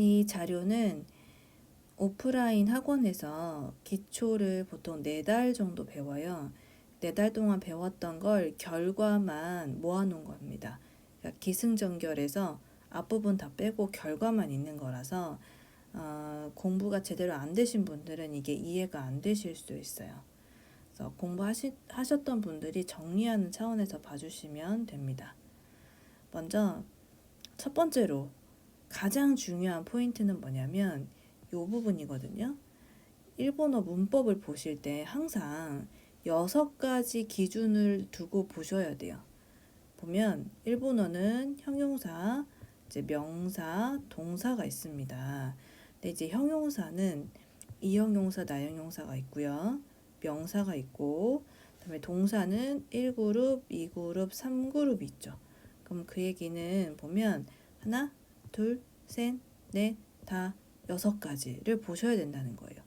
이 자료는 오프라인 학원에서 기초를 보통 4달 정도 배워요. 4달 동안 배웠던 걸 결과만 모아놓은 겁니다. 그러니까 기승전결해서 앞부분 다 빼고 결과만 있는 거라서 공부가 제대로 안 되신 분들은 이게 이해가 안 되실 수 있어요. 그래서 공부하셨던 분들이 정리하는 차원에서 봐주시면 됩니다. 먼저 첫 번째로 가장 중요한 포인트는 뭐냐면 이 부분이거든요. 일본어 문법을 보실 때 항상 6가지 기준을 두고 보셔야 돼요. 보면 일본어는 형용사, 이제 명사, 동사가 있습니다. 근데 이제 형용사는 이형용사, 나형용사가 있고요. 명사가 있고, 그다음에 동사는 1그룹, 2그룹, 3그룹이 있죠. 그럼 그 얘기는 보면 하나, 둘, 셋, 넷, 다 6가지를 보셔야 된다는 거예요.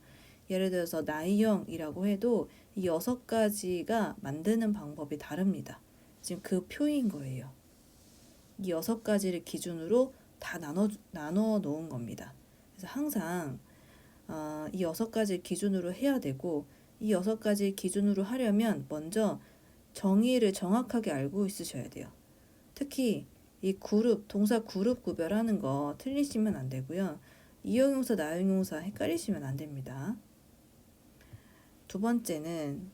예를 들어서 나이형이라고 해도 이 6가지가 만드는 방법이 다릅니다. 지금 그 표인 거예요. 이 6가지를 기준으로 다 나눠 놓은 겁니다. 그래서 항상 이 6가지 기준으로 해야 되고, 이 6가지 기준으로 하려면 먼저 정의를 정확하게 알고 있으셔야 돼요. 특히 이 그룹, 동사 그룹 구별하는 거 틀리시면 안 되고요. 이형용사, 나형용사 헷갈리시면 안 됩니다. 두 번째는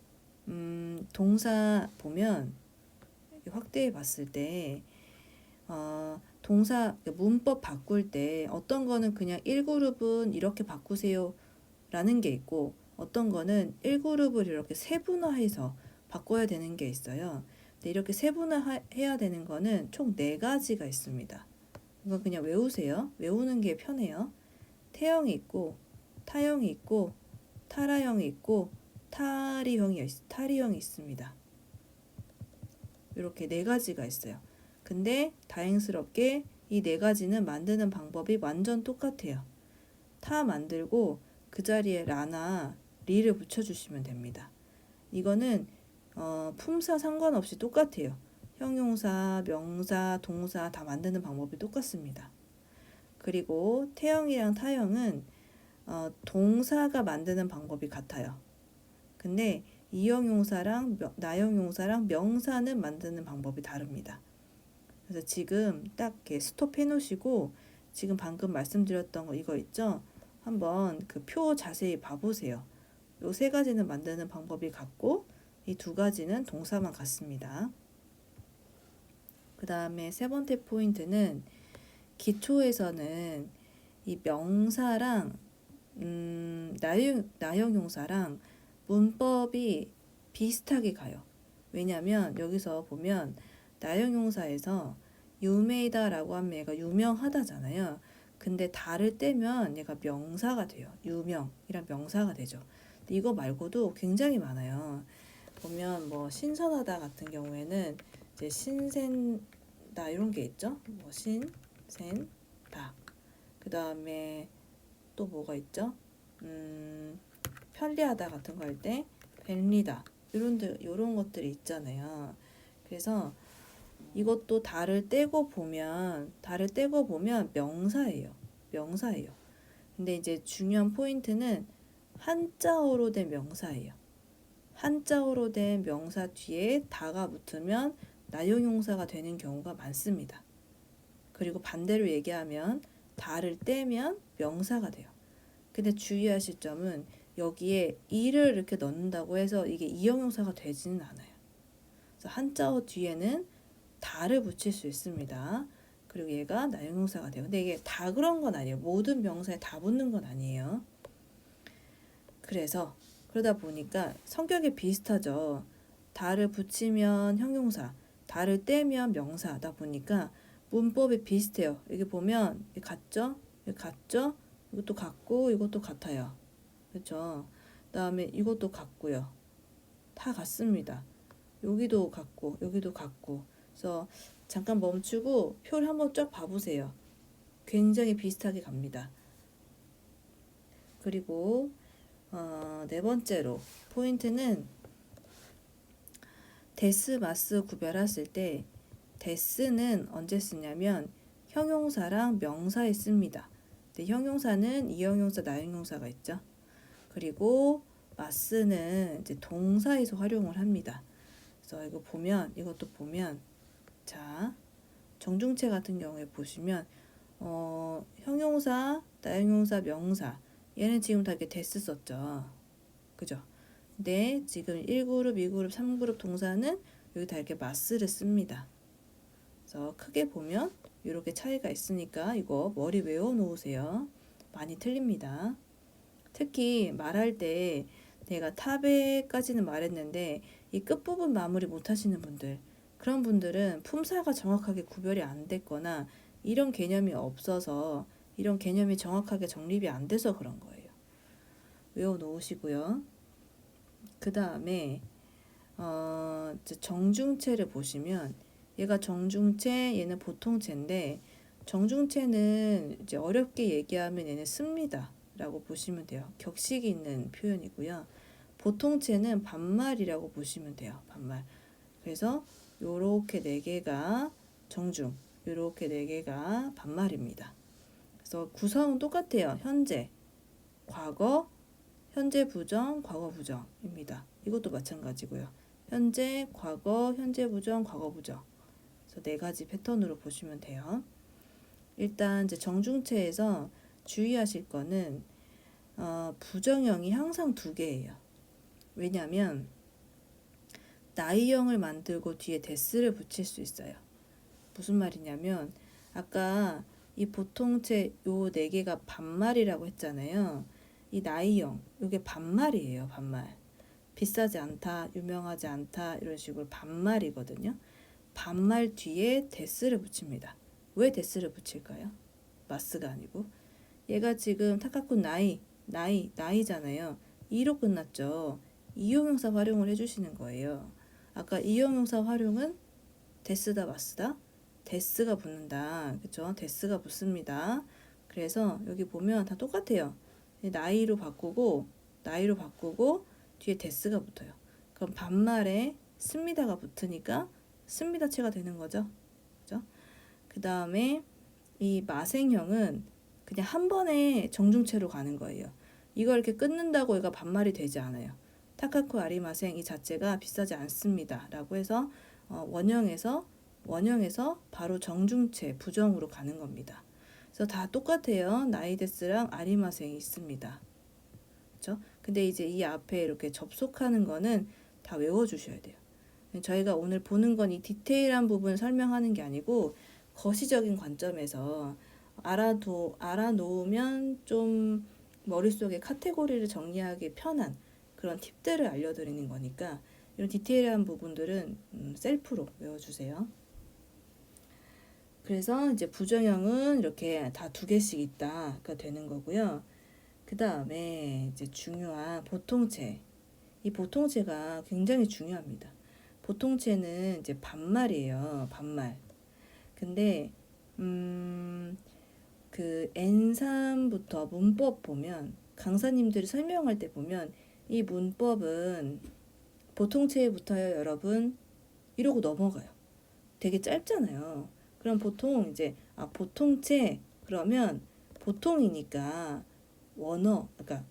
동사 보면 확대해 봤을 때 동사 문법 바꿀 때 어떤 거는 그냥 1그룹은 이렇게 바꾸세요 라는 게 있고, 어떤 거는 1그룹을 이렇게 세분화해서 바꿔야 되는 게 있어요. 근데 이렇게 세분화해야 되는 거는 총 4가지가 있습니다. 이건 그냥 외우세요. 외우는 게 편해요. 태형이 있고, 타형이 있고, 타라형이 있고, 타리형이 있습니다. 이렇게 4가지가 있어요. 근데 다행스럽게 이 4가지는 만드는 방법이 완전 똑같아요. 타 만들고 그 자리에 라나 리를 붙여주시면 됩니다. 이거는 품사 상관없이 똑같아요. 형용사, 명사, 동사 다 만드는 방법이 똑같습니다. 그리고 태형이랑 타형은 동사가 만드는 방법이 같아요. 근데 이형용사랑 나형용사랑 명사는 만드는 방법이 다릅니다. 그래서 지금 딱 이렇게 스톱해 놓으시고, 지금 방금 말씀드렸던 거 이거 있죠? 한번 그 표 자세히 봐보세요. 요 3가지는 만드는 방법이 같고, 이 2가지는 동사만 같습니다. 그 다음에 3번째 포인트는 기초에서는 이 명사랑 나형용사랑 문법이 비슷하게 가요. 왜냐면 여기서 보면 나형용사에서 유메이다라고 하면 얘가 유명하다잖아요. 근데 다를 떼면 얘가 명사가 돼요. 유명이란 명사가 되죠. 근데 이거 말고도 굉장히 많아요. 보면 뭐 신선하다 같은 경우에는 이제 신센다 이런 게 있죠. 뭐 신센다. 그 다음에 또 뭐가 있죠? 편리하다 같은 거 할 때便利다 이런 것들이 있잖아요. 그래서 이것도 달을 떼고 보면 명사예요. 명사예요. 근데 이제 중요한 포인트는 한자어로 된 명사예요. 한자어로 된 명사 뒤에 다가 붙으면 나용용사가 되는 경우가 많습니다. 그리고 반대로 얘기하면 다를 떼면 명사가 돼요. 근데 주의하실 점은 여기에 이를 이렇게 넣는다고 해서 이게 이형용사가 되지는 않아요. 그래서 한자어 뒤에는 다를 붙일 수 있습니다. 그리고 얘가 나형용사가 돼요. 근데 이게 다 그런 건 아니에요. 모든 명사에 다 붙는 건 아니에요. 그래서 그러다 보니까 성격이 비슷하죠. 다를 붙이면 형용사, 다를 떼면 명사다 보니까 문법이 비슷해요. 여기 보면 같죠? 같죠? 이것도 같고 이것도 같아요. 그렇죠? 그다음에 이것도 같고요. 다 같습니다. 여기도 같고 여기도 같고. 그래서 잠깐 멈추고 표를 한번 쫙 봐보세요. 굉장히 비슷하게 갑니다. 그리고 4번째로 포인트는 데스, 마스 구별하실 때 데스는 언제 쓰냐면 형용사랑 명사에 씁니다. 근데 형용사는 이형용사, 나형용사가 있죠. 그리고 must는 이제 동사에서 활용을 합니다. 그래서 이거 보면, 이것도 보면, 자, 정중체 같은 경우에 보시면 형용사, 나형용사, 명사 얘는 지금 다 이렇게 데스 썼죠. 그죠? 근데 지금 1그룹, 2그룹, 3그룹 동사는 여기 다 이렇게 must를 씁니다. 그래서 크게 보면 이렇게 차이가 있으니까 이거 머리 외워 놓으세요. 많이 틀립니다. 특히 말할 때 내가 탑에까지는 말했는데 이 끝부분 마무리 못 하시는 분들, 그런 분들은 품사가 정확하게 구별이 안 됐거나 이런 개념이 없어서, 이런 개념이 정확하게 정립이 안 돼서 그런 거예요. 외워 놓으시고요. 그 다음에 정중체를 보시면 얘가 정중체, 얘는 보통체인데 정중체는 이제 어렵게 얘기하면 얘는 씁니다 라고 보시면 돼요. 격식이 있는 표현이고요. 보통체는 반말이라고 보시면 돼요. 반말. 그래서 요렇게 네 개가 정중, 요렇게 네 개가 반말입니다. 그래서 구성은 똑같아요. 현재, 과거, 현재 부정, 과거 부정입니다. 이것도 마찬가지고요. 현재, 과거, 현재 부정, 과거 부정. 그래서 네 가지 패턴으로 보시면 돼요. 일단 이제 정중체에서 주의하실 거는 부정형이 항상 두 개예요. 왜냐하면 나이형을 만들고 뒤에 데스를 붙일 수 있어요. 무슨 말이냐면 아까 이 보통체 요 네 개가 반말이라고 했잖아요. 이 나이형 요게 반말이에요. 반말. 비싸지 않다, 유명하지 않다 이런 식으로 반말이거든요. 반말 뒤에 데스를 붙입니다. 왜 데스를 붙일까요? 마스가 아니고 얘가 지금 타카쿤 나이잖아요. 이로 끝났죠. 이용형사 활용을 해주시는 거예요. 아까 이용형사 활용은 데스다 마스다 데스가 붙는다. 그쵸? 데스가 붙습니다. 그래서 여기 보면 다 똑같아요. 나이로 바꾸고 뒤에 데스가 붙어요. 그럼 반말에 씁니다가 붙으니까 씁니다체가 되는 거죠. 그죠? 그 다음에 이 마생형은 그냥 한 번에 정중체로 가는 거예요. 이걸 이렇게 끊는다고 얘가 반말이 되지 않아요. 타카쿠 아리마생 이 자체가 비싸지 않습니다. 라고 해서 원형에서 바로 정중체, 부정으로 가는 겁니다. 그래서 다 똑같아요. 나이데스랑 아리마생이 있습니다. 그렇죠? 근데 이제 이 앞에 이렇게 접속하는 거는 다 외워주셔야 돼요. 저희가 오늘 보는 건 이 디테일한 부분 설명하는 게 아니고 거시적인 관점에서 알아놓으면 좀 머릿속에 카테고리를 정리하기 편한 그런 팁들을 알려드리는 거니까 이런 디테일한 부분들은 셀프로 외워주세요. 그래서 이제 부정형은 이렇게 다 두 개씩 있다가 되는 거고요. 그 다음에 이제 중요한 보통체. 이 보통체가 굉장히 중요합니다. 보통체는 이제 반말이에요. 반말. 근데 그 N3부터 문법 보면 강사님들이 설명할 때 보면 이 문법은 보통체부터요 여러분 이러고 넘어가요. 되게 짧잖아요. 그럼 보통 이제 보통체 그러면 보통이니까 그러니까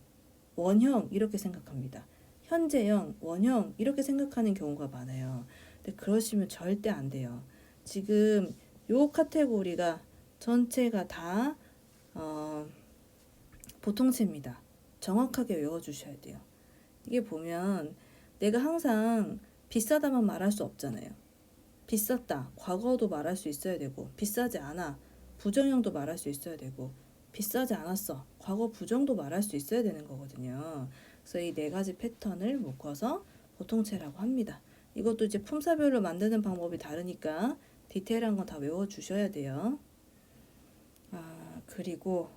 원형 이렇게 생각합니다. 현재형, 원형 이렇게 생각하는 경우가 많아요. 근데 그러시면 절대 안 돼요. 지금 요 카테고리가 전체가 다 보통체입니다. 정확하게 외워주셔야 돼요. 이게 보면 내가 항상 비싸다만 말할 수 없잖아요. 비쌌다, 과거도 말할 수 있어야 되고 비싸지 않아, 부정형도 말할 수 있어야 되고 비싸지 않았어, 과거 부정도 말할 수 있어야 되는 거거든요. 그래서 이 네 가지 패턴을 묶어서 보통체라고 합니다. 이것도 이제 품사별로 만드는 방법이 다르니까 디테일한 건 다 외워주셔야 돼요. 그리고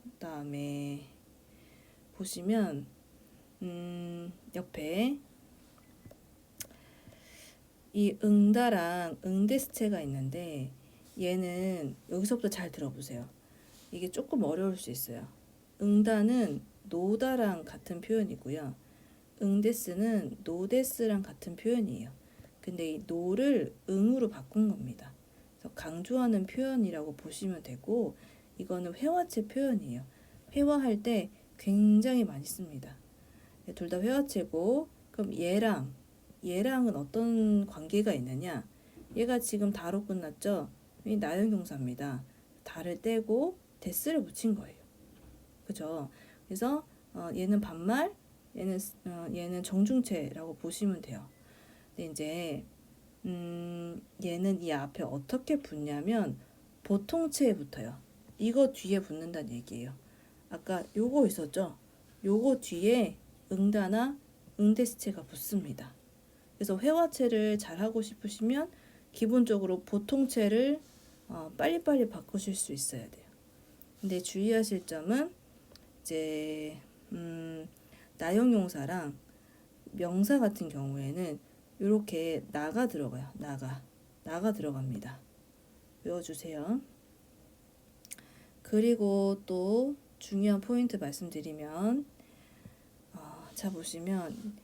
그다음에 보시면 옆에 이 응다랑 응데스체가 있는데 얘는 여기서부터 잘 들어보세요. 이게 조금 어려울 수 있어요. 응다는 노다랑 같은 표현이고요. 응데스는 노데스랑 같은 표현이에요. 근데 이 노를 응으로 바꾼 겁니다. 그래서 강조하는 표현이라고 보시면 되고 이거는 회화체 표현이에요. 회화할 때 굉장히 많이 씁니다. 둘 다 회화체고, 그럼 얘랑은 어떤 관계가 있느냐? 얘가 지금 다로 끝났죠? 이 나용동사입니다. 다를 떼고 데스를 붙인 거예요. 그죠? 그래서 얘는 반말, 얘는 정중체라고 보시면 돼요. 근데 이제 얘는 이 앞에 어떻게 붙냐면 보통체에 붙어요. 이거 뒤에 붙는다는 얘기예요. 아까 요거 있었죠? 요거 뒤에 응다나 응대시체가 붙습니다. 그래서 회화체를 잘 하고 싶으시면 기본적으로 보통체를 빨리빨리 바꾸실 수 있어야 돼요. 근데 주의하실 점은 이제 나용용사랑 명사 같은 경우에는 이렇게 나가 들어가요. 나가 들어갑니다. 외워주세요. 그리고 또 중요한 포인트 말씀드리면 자 보시면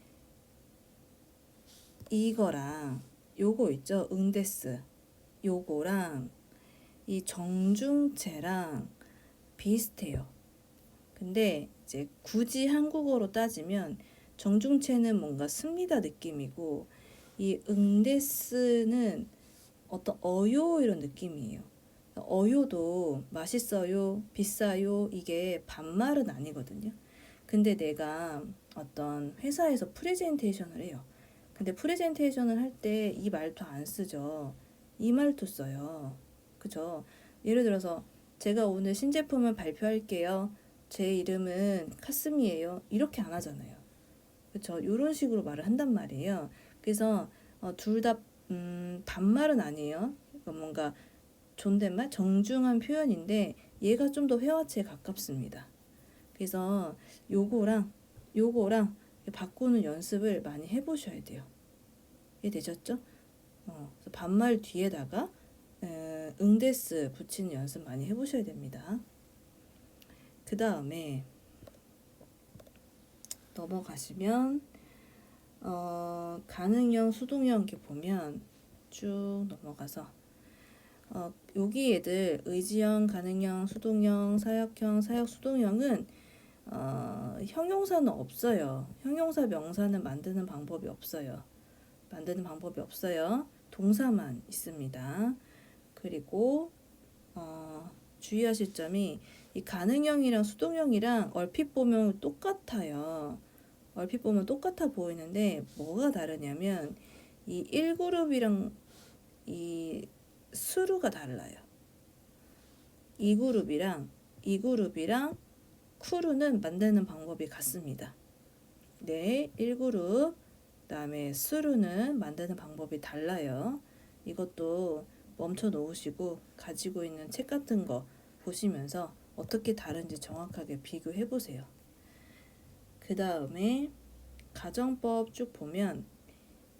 이거랑 요거 있죠? 응데스 요거랑 이 정중체랑 비슷해요. 근데 이제 굳이 한국어로 따지면 정중체는 뭔가 습니다 느낌이고 이 응데스는 어떤 어요 이런 느낌이에요. 어요도 맛있어요, 비싸요 이게 반말은 아니거든요. 근데 내가 어떤 회사에서 프레젠테이션을 해요. 근데 프레젠테이션을 할 때 이 말투 안 쓰죠. 이 말투 써요. 그죠? 예를 들어서 제가 오늘 신제품을 발표할게요. 제 이름은 카스미예요. 이렇게 안 하잖아요. 그렇죠? 이런 식으로 말을 한단 말이에요. 그래서 둘 다 반말은 아니에요. 뭔가 존댓말, 정중한 표현인데 얘가 좀 더 회화체에 가깝습니다. 그래서 요거랑 바꾸는 연습을 많이 해보셔야 돼요. 이해되셨죠? 그래서 반말 뒤에다가 응데스 붙이는 연습 많이 해보셔야 됩니다. 그 다음에 넘어가시면 가능형, 수동형 이렇게 보면 쭉 넘어가서 여기 애들 의지형, 가능형, 수동형, 사역형, 사역 수동형은 형용사는 없어요. 형용사 명사는 만드는 방법이 없어요. 동사만 있습니다. 그리고 주의하실 점이 이 가능형이랑 수동형이랑 얼핏 보면 똑같아요. 얼핏 보면 똑같아 보이는데 뭐가 다르냐면 이 1그룹이랑 이 수루가 달라요. 2그룹이랑 쿠루는 만드는 방법이 같습니다. 네, 1그룹 그다음에 수루는 만드는 방법이 달라요. 이것도 멈춰 놓으시고 가지고 있는 책 같은 거 보시면서 어떻게 다른지 정확하게 비교해 보세요. 그 다음에 가정법 쭉 보면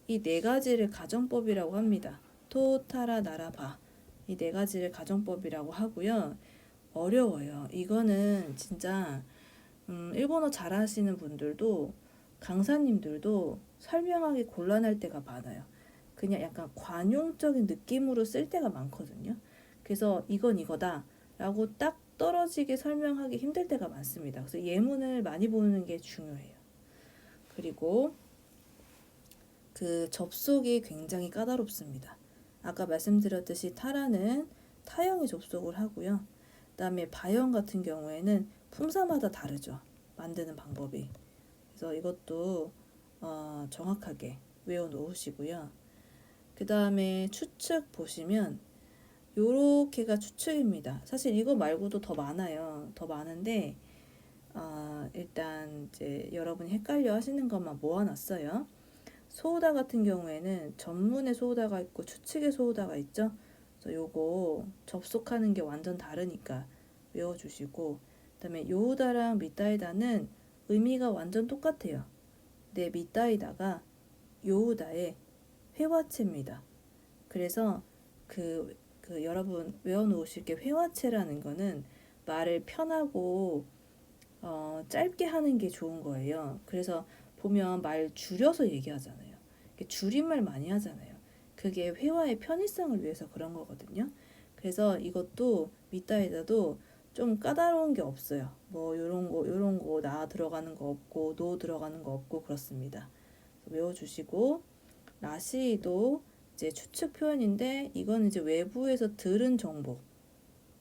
이 네 가지를 가정법이라고 합니다. 토, 타라, 나라, 바. 이 네 가지를 가정법이라고 하고요. 어려워요. 이거는 진짜 일본어 잘하시는 분들도 강사님들도 설명하기 곤란할 때가 많아요. 그냥 약간 관용적인 느낌으로 쓸 때가 많거든요. 그래서 이건 이거다 라고 딱 떨어지게 설명하기 힘들 때가 많습니다. 그래서 예문을 많이 보는 게 중요해요. 그리고 그 접속이 굉장히 까다롭습니다. 아까 말씀드렸듯이 타라는 타형에 접속을 하고요. 그다음에 바형 같은 경우에는 품사마다 다르죠. 만드는 방법이. 그래서 이것도 정확하게 외워 놓으시고요. 그 다음에 추측 보시면 요렇게가 추측입니다. 사실 이거 말고도 더 많아요. 더 많은데 일단 이제 여러분이 헷갈려 하시는 것만 모아놨어요. 소우다 같은 경우에는 전문의 소우다가 있고 추측의 소우다가 있죠. 그래서 요거 접속하는 게 완전 다르니까 외워주시고, 그다음에 요우다랑 미다이다는 의미가 완전 똑같아요. 근데 미다이다가 요우다의 회화체입니다. 그래서 그 여러분 외워놓으실 게 회화체라는 거는 말을 편하고 짧게 하는 게 좋은 거예요. 그래서 보면 말 줄여서 얘기하잖아요. 줄임말 많이 하잖아요. 그게 회화의 편의성을 위해서 그런 거거든요. 그래서 이것도 미다에다도 좀 까다로운 게 없어요. 뭐 요런 거 나 들어가는 거 없고 노 들어가는 거 없고 그렇습니다. 외워주시고 라시도 이제 추측 표현인데 이건 이제 외부에서 들은 정보,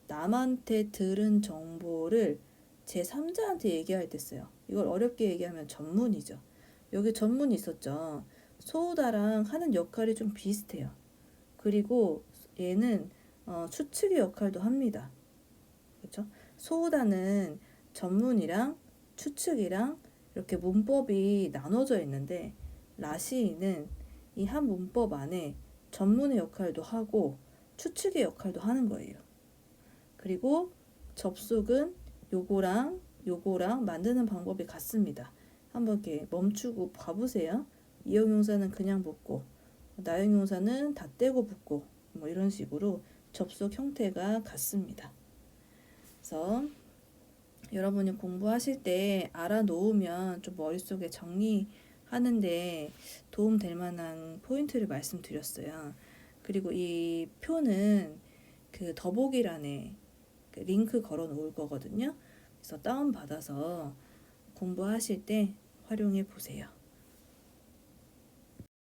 남한테 들은 정보를 제3자한테 얘기할 때 써요. 이걸 어렵게 얘기하면 전문이죠. 여기 전문이 있었죠. 소우다랑 하는 역할이 좀 비슷해요. 그리고 얘는 추측의 역할도 합니다. 그렇죠? 소우다는 전문이랑 추측이랑 이렇게 문법이 나눠져 있는데 라시는 이 한 문법 안에 전문의 역할도 하고 추측의 역할도 하는 거예요. 그리고 접속은 요거랑 만드는 방법이 같습니다. 한번 이렇게 멈추고 봐보세요. 이형용사는 그냥 붙고 나형용사는 다 떼고 붙고 뭐 이런 식으로 접속 형태가 같습니다. 그래서 여러분이 공부하실 때 알아놓으면 좀 머릿속에 정리하는데 도움 될 만한 포인트를 말씀드렸어요. 그리고 이 표는 그 더보기란에 그 링크 걸어 놓을 거거든요. 그래서 다운받아서 공부하실 때 활용해 보세요.